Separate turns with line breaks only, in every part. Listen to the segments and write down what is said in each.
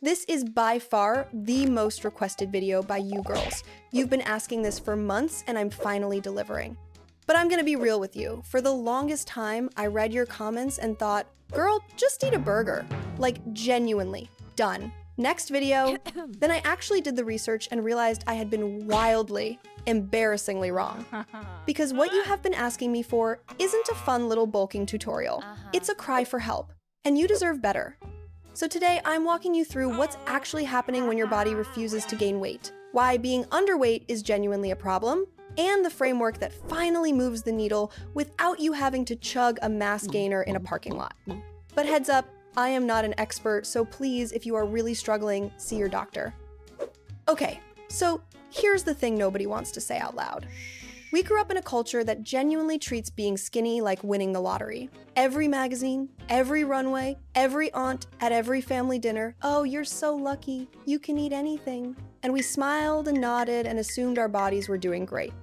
This is by far the most requested video by you girls. You've been asking this for months and I'm finally delivering. But I'm gonna be real with you. For the longest time, I read your comments and thought, girl, just eat a burger. Like, genuinely. Done. Next video. Then I actually did the research and realized I had been wildly, embarrassingly wrong. Because what you have been asking me for isn't a fun little bulking tutorial. It's a cry for help. And you deserve better. So today, I'm walking you through what's actually happening when your body refuses to gain weight, why being underweight is genuinely a problem, and the framework that finally moves the needle without you having to chug a mass gainer in a parking lot. But heads up, I am not an expert, so please, if you are really struggling, see your doctor. Okay, so here's the thing nobody wants to say out loud. We grew up in a culture that genuinely treats being skinny like winning the lottery. Every magazine, every runway, every aunt at every family dinner, oh, you're so lucky, you can eat anything. And we smiled and nodded and assumed our bodies were doing great.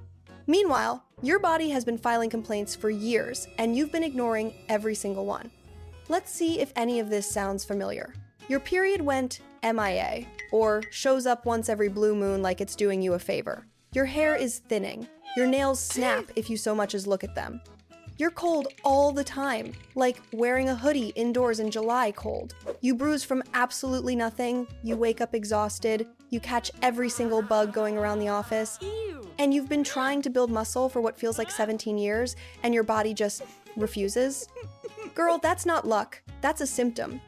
Meanwhile, your body has been filing complaints for years, and you've been ignoring every single one. Let's see if any of this sounds familiar. Your period went MIA, or shows up once every blue moon like it's doing you a favor. Your hair is thinning. Your nails snap if you so much as look at them. You're cold all the time, like wearing a hoodie indoors in July cold. You bruise from absolutely nothing, you wake up exhausted, you catch every single bug going around the office, and you've been trying to build muscle for what feels like 17 years, and your body just refuses. Girl, that's not luck, that's a symptom.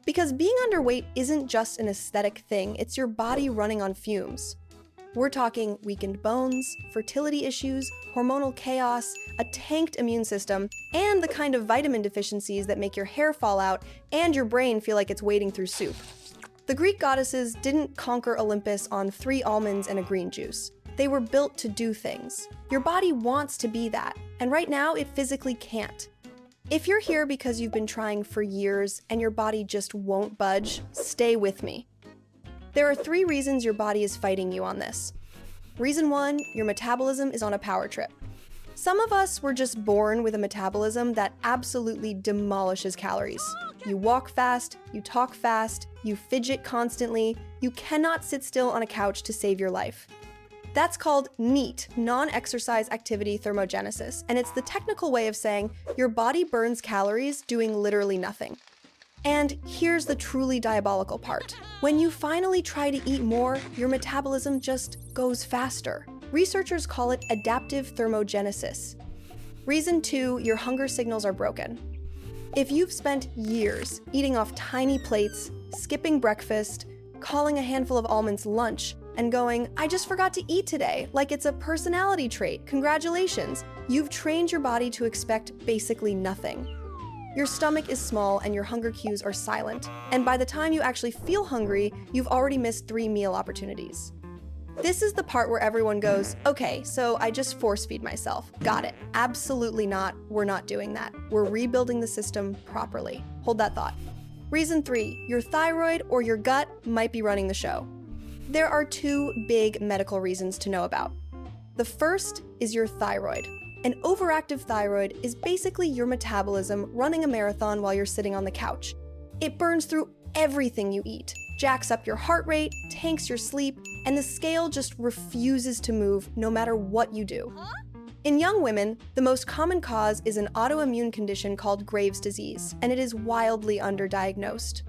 Because being underweight isn't just an aesthetic thing, it's your body running on fumes. We're talking weakened bones, fertility issues, hormonal chaos, a tanked immune system, and the kind of vitamin deficiencies that make your hair fall out and your brain feel like it's wading through soup. The Greek goddesses didn't conquer Olympus on 3 almonds and a green juice. They were built to do things. Your body wants to be that, and right now it physically can't. If you're here because you've been trying for years and your body just won't budge, stay with me. There are 3 reasons your body is fighting you on this. Reason 1, your metabolism is on a power trip. Some of us were just born with a metabolism that absolutely demolishes calories. You walk fast, you talk fast, you fidget constantly, you cannot sit still on a couch to save your life. That's called NEAT, non-exercise activity thermogenesis, and it's the technical way of saying your body burns calories doing literally nothing. And here's the truly diabolical part. When you finally try to eat more, your metabolism just goes faster. Researchers call it adaptive thermogenesis. Reason 2, your hunger signals are broken. If you've spent years eating off tiny plates, skipping breakfast, calling a handful of almonds lunch, and going, I just forgot to eat today, like it's a personality trait, congratulations, you've trained your body to expect basically nothing. Your stomach is small and your hunger cues are silent, and by the time you actually feel hungry, you've already missed 3 meal opportunities. This is the part where everyone goes, okay, so I just force feed myself. Got it. Absolutely not. We're not doing that. We're rebuilding the system properly. Hold that thought. Reason 3, your thyroid or your gut might be running the show. There are 2 big medical reasons to know about. The first is your thyroid. An overactive thyroid is basically your metabolism running a marathon while you're sitting on the couch. It burns through everything you eat, jacks up your heart rate, tanks your sleep, and the scale just refuses to move no matter what you do. In young women, the most common cause is an autoimmune condition called Graves' disease, and it is wildly underdiagnosed.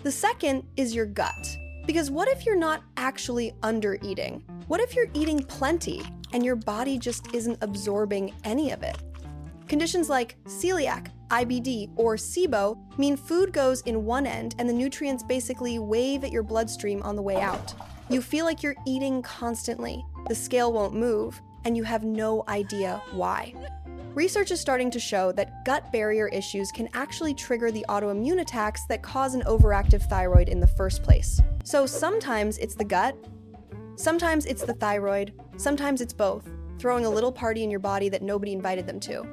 The second is your gut. Because what if you're not actually under-eating? What if you're eating plenty and your body just isn't absorbing any of it? Conditions like celiac, IBD, or SIBO mean food goes in one end and the nutrients basically wave at your bloodstream on the way out. You feel like you're eating constantly, the scale won't move, and you have no idea why. Research is starting to show that gut barrier issues can actually trigger the autoimmune attacks that cause an overactive thyroid in the first place. So sometimes it's the gut, sometimes it's the thyroid, sometimes it's both, throwing a little party in your body that nobody invited them to.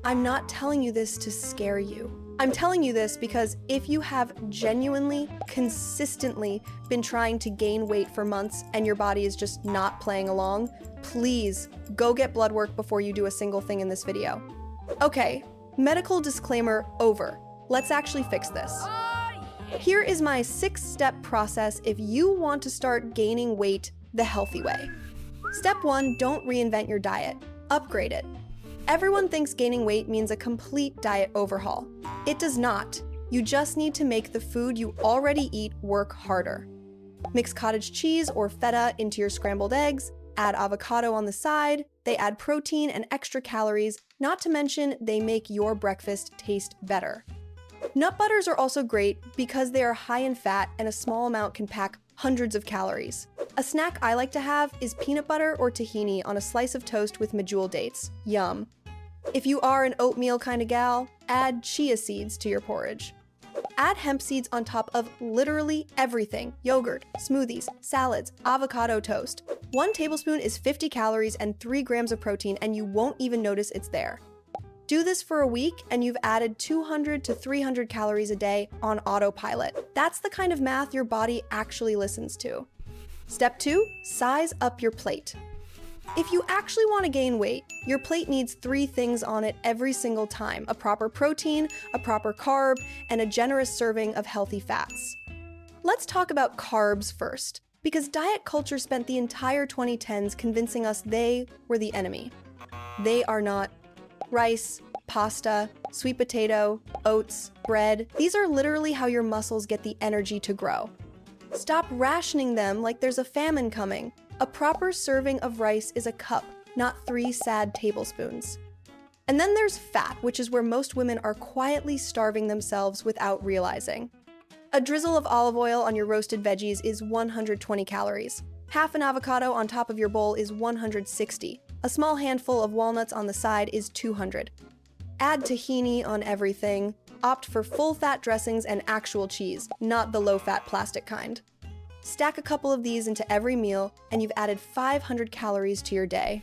I'm not telling you this to scare you. I'm telling you this because if you have genuinely, consistently been trying to gain weight for months and your body is just not playing along, please go get blood work before you do a single thing in this video. Okay, medical disclaimer over. Let's actually fix this. Here is my 6-step process if you want to start gaining weight the healthy way. Step 1, don't reinvent your diet. Upgrade it. Everyone thinks gaining weight means a complete diet overhaul. It does not. You just need to make the food you already eat work harder. Mix cottage cheese or feta into your scrambled eggs, add avocado on the side. They add protein and extra calories, not to mention they make your breakfast taste better. Nut butters are also great because they are high in fat and a small amount can pack hundreds of calories. A snack I like to have is peanut butter or tahini on a slice of toast with medjool dates. Yum. If you are an oatmeal kind of gal, add chia seeds to your porridge. Add hemp seeds on top of literally everything: yogurt, smoothies, salads, avocado toast. 1 tablespoon is 50 calories and 3 grams of protein, and you won't even notice it's there. Do this for a week and you've added 200 to 300 calories a day on autopilot. That's the kind of math your body actually listens to. Step 2, size up your plate. If you actually want to gain weight, your plate needs 3 things on it every single time: a proper protein, a proper carb, and a generous serving of healthy fats. Let's talk about carbs first, because diet culture spent the entire 2010s convincing us they were the enemy. They are not. Rice, pasta, sweet potato, oats, bread, these are literally how your muscles get the energy to grow. Stop rationing them like there's a famine coming. A proper serving of rice is a cup, not 3 sad tablespoons. And then there's fat, which is where most women are quietly starving themselves without realizing. A drizzle of olive oil on your roasted veggies is 120 calories. Half an avocado on top of your bowl is 160. A small handful of walnuts on the side is 200. Add tahini on everything. Opt for full-fat dressings and actual cheese, not the low-fat plastic kind. Stack a couple of these into every meal, and you've added 500 calories to your day.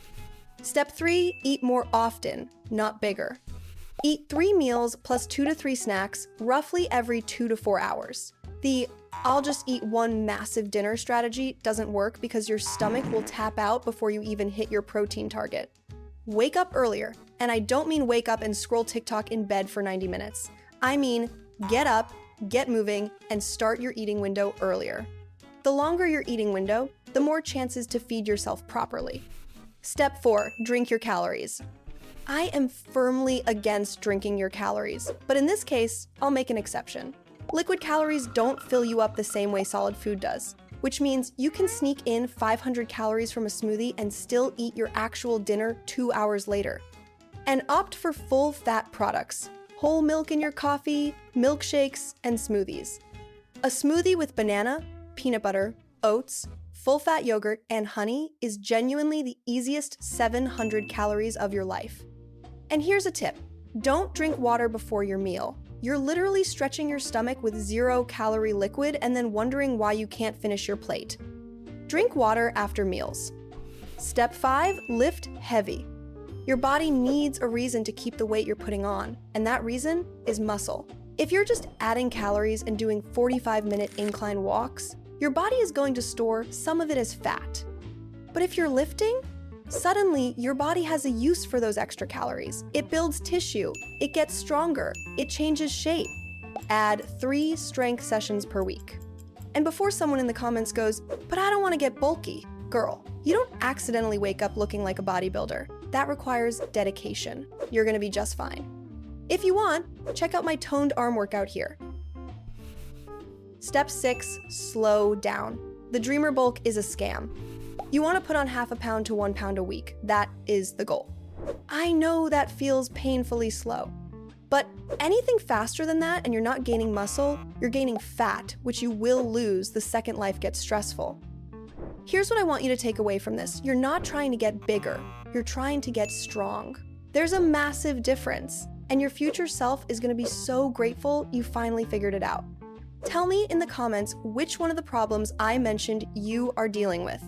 Step 3, eat more often, not bigger. Eat 3 meals plus 2 to 3 snacks, roughly every 2 to 4 hours. The "I'll just eat one massive dinner" strategy doesn't work because your stomach will tap out before you even hit your protein target. Wake up earlier, and I don't mean wake up and scroll TikTok in bed for 90 minutes. I mean, get up, get moving, and start your eating window earlier. The longer your eating window, the more chances to feed yourself properly. Step 4, drink your calories. I am firmly against drinking your calories, but in this case, I'll make an exception. Liquid calories don't fill you up the same way solid food does, which means you can sneak in 500 calories from a smoothie and still eat your actual dinner 2 hours later. And opt for full-fat products: whole milk in your coffee, milkshakes, and smoothies. A smoothie with banana, peanut butter, oats, full-fat yogurt, and honey is genuinely the easiest 700 calories of your life. And here's a tip: don't drink water before your meal. You're literally stretching your stomach with 0-calorie liquid and then wondering why you can't finish your plate. Drink water after meals. Step 5, lift heavy. Your body needs a reason to keep the weight you're putting on, and that reason is muscle. If you're just adding calories and doing 45-minute incline walks, your body is going to store some of it as fat. But if you're lifting, suddenly your body has a use for those extra calories. It builds tissue, it gets stronger, it changes shape. Add 3 strength sessions per week. And before someone in the comments goes, "But I don't want to get bulky," girl, you don't accidentally wake up looking like a bodybuilder. That requires dedication. You're gonna be just fine. If you want, check out my toned arm workout here. Step 6, slow down. The Dreamer Bulk is a scam. You want to put on half a pound to 1 pound a week. That is the goal. I know that feels painfully slow, but anything faster than that and you're not gaining muscle, you're gaining fat, which you will lose the second life gets stressful. Here's what I want you to take away from this. You're not trying to get bigger, you're trying to get strong. There's a massive difference, and your future self is going to be so grateful you finally figured it out. Tell me in the comments which one of the problems I mentioned you are dealing with.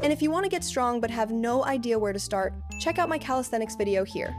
And if you want to get strong but have no idea where to start, check out my calisthenics video here.